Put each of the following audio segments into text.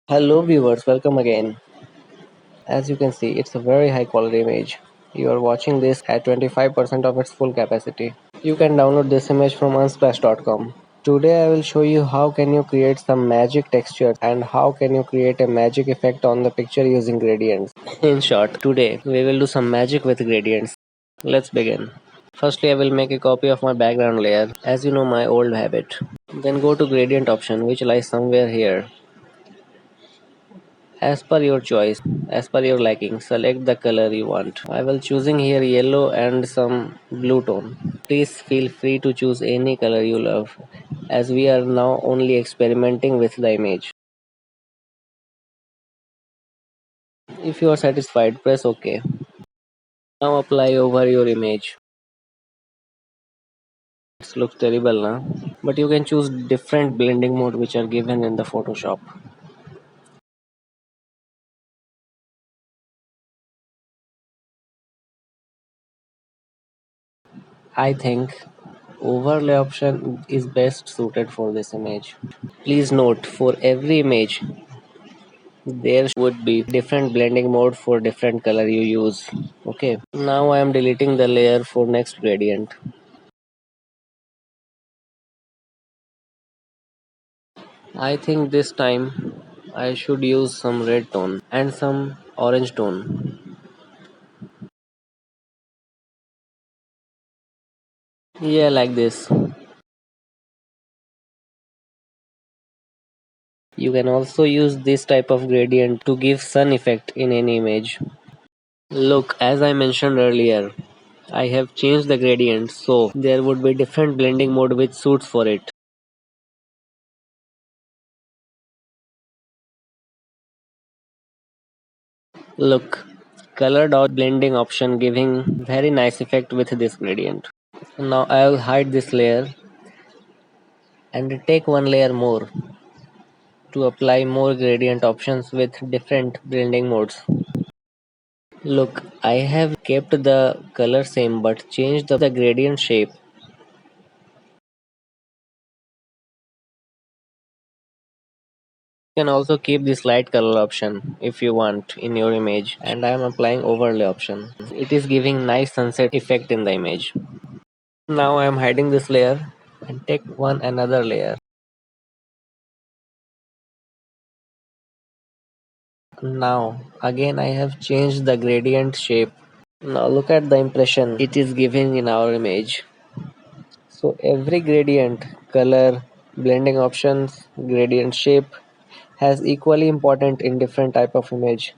Hello viewers, welcome again. As you can see, it's a very high quality image. You are watching this at 25% of its full capacity. You can download this image from unsplash.com. Today I will show you how can you create some magic textures and how can you create a magic effect on the picture using gradients. In short, today we will do some magic with gradients. Let's begin. Firstly, I will make a copy of my background layer, as you know my old habit. Then go to gradient option, which lies somewhere here. As per your choice, as per your liking, select the color you want. I will choosing here yellow and some blue tone. Please feel free to choose any color you love, as we are now only experimenting with the image. If you are satisfied, press OK. Now apply over your image. It looks terrible now, but you can choose different blending mode which are given in the Photoshop. I think overlay option is best suited for this image. Please note, for every image there would be different blending mode for different color you use. Okay, now I am deleting the layer for next gradient. I think this time I should use some red tone and some orange tone. Yeah, like this. You can also use this type of gradient to give sun effect in any image. Look, as I mentioned earlier, I have changed the gradient so there would be different blending mode which suits for it. Look, color dot blending option giving very nice effect with this gradient. Now I will hide this layer and take one layer more to apply more gradient options with different blending modes. Look, I have kept the color same but changed the gradient shape. You can also keep this light color option if you want in your image, and I am applying overlay option. It is giving nice sunset effect in the image. Now I am hiding this layer and take one another layer. Now again I have changed the gradient shape. Now look at the impression it is giving in our image. So every gradient, color, blending options, gradient shape has equally important in different type of image.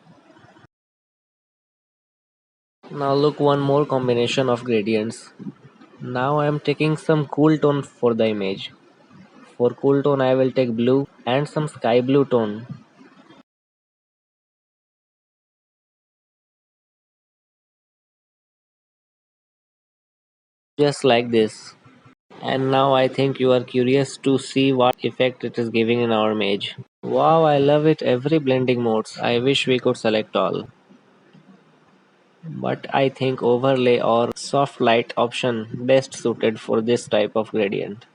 Now look one more combination of gradients. Now I am taking some cool tone for the image. For cool tone I will take blue and some sky blue tone. Just like this. And now I think you are curious to see what effect it is giving in our image. Wow, I love it, every blending modes. I wish we could select all. But I think overlay or soft light option best suited for this type of gradient.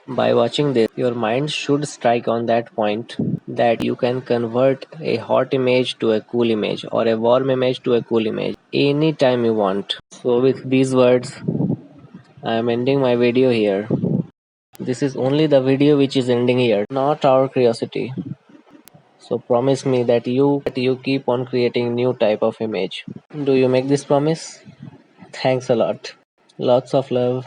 By watching this, your mind should strike on that point that you can convert a hot image to a cool image or a warm image to a cool image anytime you want. So with these words, I am ending my video here. This is only the video which is ending here, not our curiosity. So promise me that you keep on creating new type of image. Do you make this promise? Thanks a lot. Lots of love.